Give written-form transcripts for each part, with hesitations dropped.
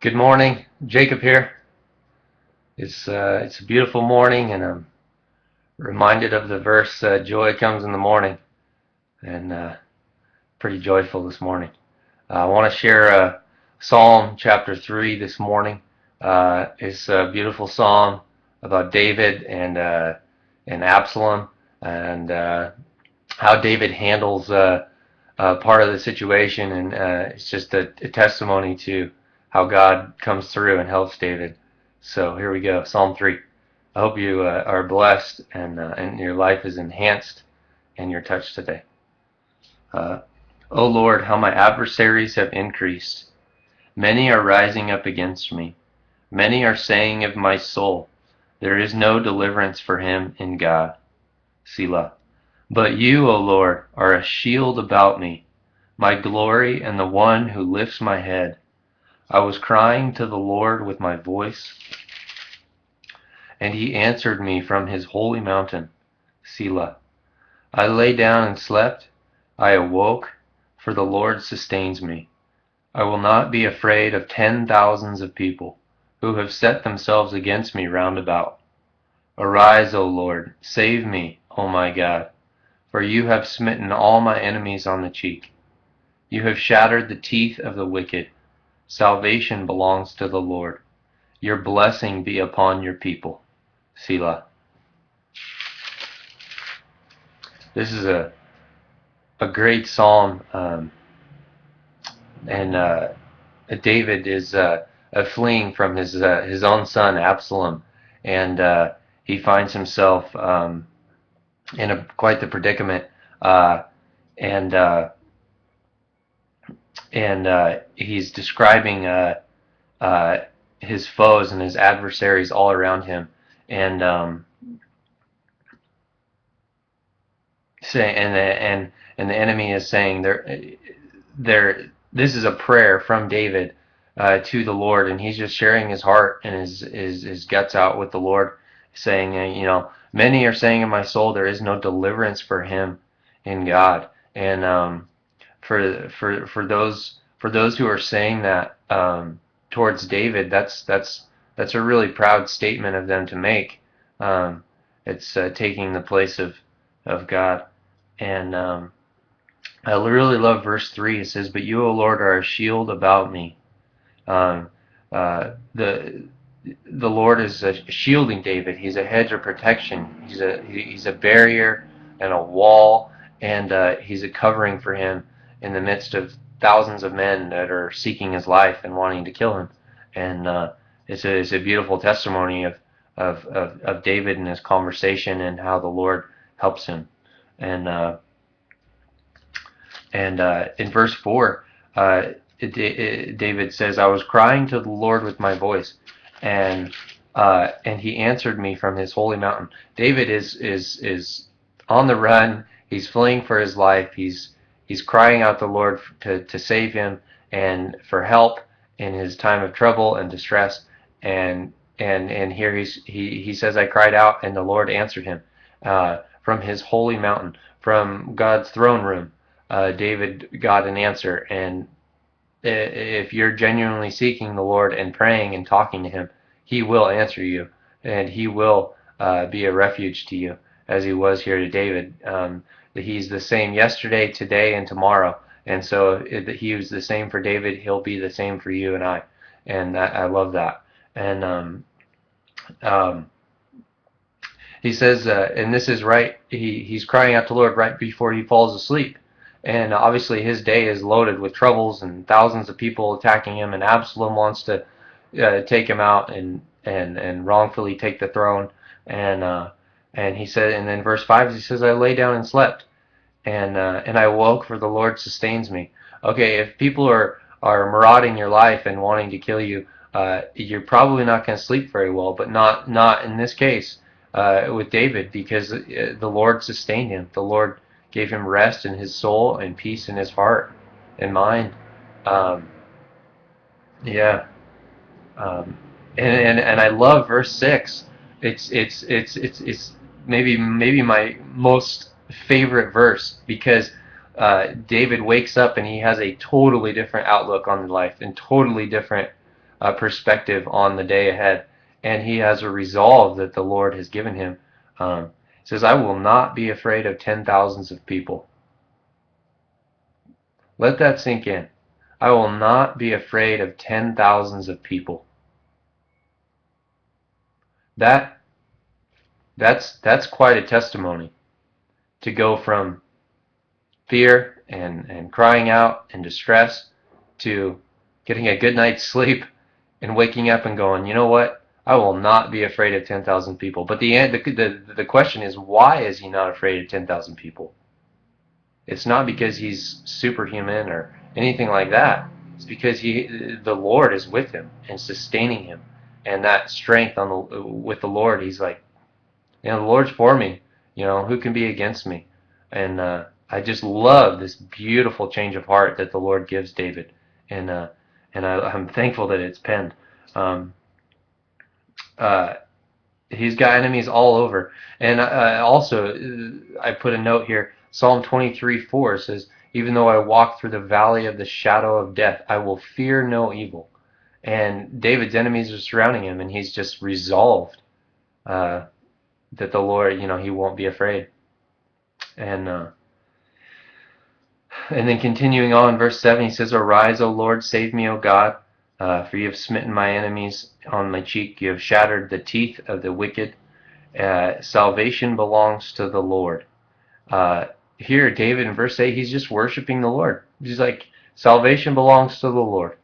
Good morning, Jacob here. It's a beautiful morning, and I'm reminded of the verse, "Joy comes in the morning," and pretty joyful this morning. I want to share Psalm chapter 3 this morning. It's a beautiful psalm about David and Absalom, and how David handles part of the situation, and it's just a testimony to how God comes through and helps David. So here we go, Psalm 3. I hope you are blessed and your life is enhanced and you're touched today. O Lord, how my adversaries have increased. Many are rising up against me. Many are saying of my soul, there is no deliverance for him in God. Selah. But you, O Lord, are a shield about me, my glory and the one who lifts my head. I was crying to the Lord with my voice, and he answered me from his holy mountain. Selah. I lay down and slept. I awoke, for the Lord sustains me. I will not be afraid of 10,000s of people who have set themselves against me round about. Arise, O Lord, save me, O my God, for you have smitten all my enemies on the cheek. You have shattered the teeth of the wicked. Salvation belongs to the Lord. Your blessing be upon your people. Selah. This is a great psalm, and David is fleeing from his own son Absalom, and he finds himself in quite the predicament, and he's describing his foes and his adversaries all around him, and saying, and the enemy is saying, this is a prayer from David to the Lord, and he's just sharing his heart and his guts out with the Lord, saying, many are saying in my soul, there is no deliverance for him in God. And for those who are saying that towards David, that's a really proud statement of them to make. It's taking the place of God. And I really love verse 3. It says, "But you, O Lord, are a shield about me." Um, the Lord is shielding David. He's a hedge of protection. He's a barrier and a wall, and he's a covering for him in the midst of thousands of men that are seeking his life and wanting to kill him. And it's a beautiful testimony of David and his conversation and how the Lord helps him. And in verse 4, David says, "I was crying to the Lord with my voice, and he answered me from his holy mountain." David is on the run. He's fleeing for his life. He's crying out to the Lord to save him and for help in his time of trouble and distress. And here he says, "I cried out, and the Lord answered him from his holy mountain, from God's throne room." David got an answer, and if you're genuinely seeking the Lord and praying and talking to him, he will answer you, and he will be a refuge to you, as he was here to David. He's the same yesterday, today, and tomorrow, and so if he was the same for David, he'll be the same for you and I, and I love that. And he says, and this is right, he's crying out to the Lord right before he falls asleep. And obviously his day is loaded with troubles and thousands of people attacking him, and Absalom wants to take him out and wrongfully take the throne. And he said, and then verse 5, he says, "I lay down and slept, and I woke, for the Lord sustains me." Okay, if people are marauding your life and wanting to kill you, you're probably not going to sleep very well, but not in this case with David, because the Lord sustained him. The Lord gave him rest in his soul and peace in his heart and mind. Um, yeah, um, and I love verse 6. It's maybe my most favorite verse, because David wakes up and he has a totally different outlook on life and totally different perspective on the day ahead, and he has a resolve that the Lord has given him. It says, "I will not be afraid of 10,000s of people." Let that sink in. I will not be afraid of 10,000s of people. That's quite a testimony, to go from fear and crying out and distress to getting a good night's sleep and waking up and going, you know what? I will not be afraid of 10,000 people. But the question is, why is he not afraid of 10,000 people? It's not because he's superhuman or anything like that. It's because the Lord is with him and sustaining him, and that strength with the Lord. He's like, the Lord's for me. Who can be against me? And I just love this beautiful change of heart that the Lord gives David, and I'm thankful that it's penned. He's got enemies all over. And also, I put a note here. Psalm 23:4 says, "Even though I walk through the valley of the shadow of death, I will fear no evil." And David's enemies are surrounding him, and he's just resolved that the Lord, he won't be afraid. And then continuing on, verse 7, he says, "Arise, O Lord, save me, O God. For you have smitten my enemies on my cheek. You have shattered the teeth of the wicked. Salvation belongs to the Lord." Here, David in verse 8, he's just worshiping the Lord. He's like, salvation belongs to the Lord.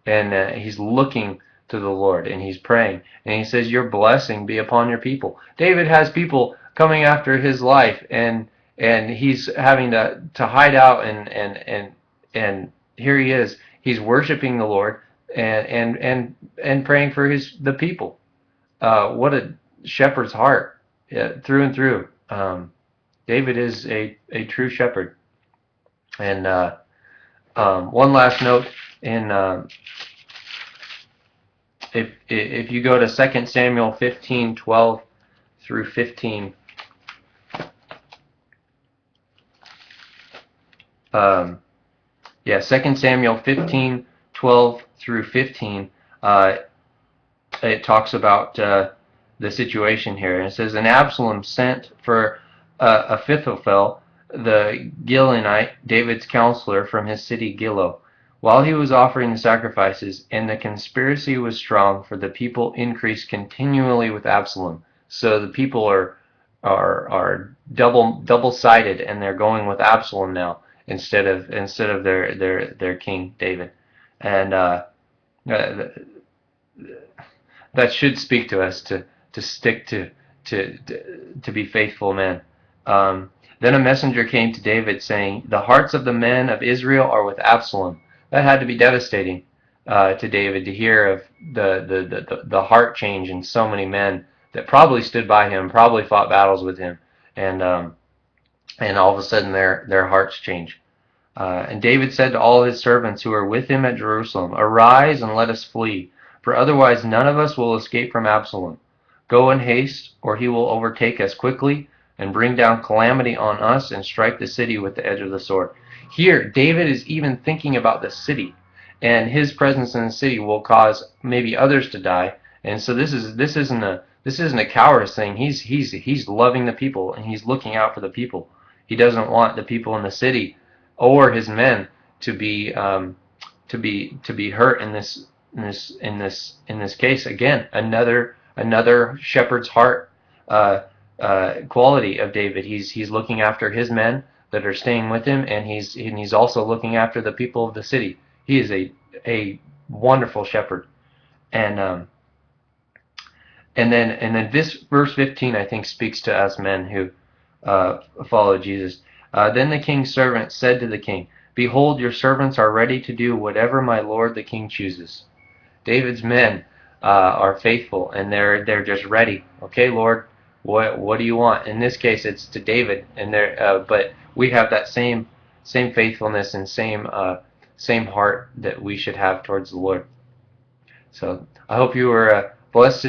And he's looking to the Lord, and he's praying. And he says, your blessing be upon your people. David has people coming after his life, and he's having to hide out, and here he is. He's worshiping the Lord and praying for the people. What a shepherd's heart, through and through. David is a true shepherd. And one last note, if you go to 2 Samuel 15:12 through 15, 2 Samuel 15:12 through 15, it talks about the situation here. And it says, "And Absalom sent for Ahithophel, the Gilonite, David's counselor, from his city Gilo, while he was offering the sacrifices, and the conspiracy was strong, for the people increased continually with Absalom." So the people are double-sided, and they're going with Absalom now instead of their king David. And that should speak to us to stick to be faithful men. Then a messenger came to David, saying, "The hearts of the men of Israel are with Absalom." That had to be devastating to David, to hear of the heart change in so many men that probably stood by him, probably fought battles with him, and all of a sudden their hearts change. And David said to all his servants who were with him at Jerusalem, "Arise and let us flee, for otherwise none of us will escape from Absalom. Go in haste, or he will overtake us quickly and bring down calamity on us and strike the city with the edge of the sword." Here, David is even thinking about the city, and his presence in the city will cause maybe others to die. And so this isn't a cowardice thing. He's loving the people, and he's looking out for the people. He doesn't want the people in the city or his men to be hurt in this case. Again, another shepherd's heart quality of David. He's looking after his men that are staying with him, and he's also looking after the people of the city. He is a wonderful shepherd. And then this verse 15, I think, speaks to us men who follow Jesus. Then the king's servant said to the king, "Behold, your servants are ready to do whatever my lord the king chooses." David's men are faithful, and they're just ready. Okay, Lord, what do you want? In this case, it's to David, and but we have that same faithfulness and same heart that we should have towards the Lord. So I hope you were blessed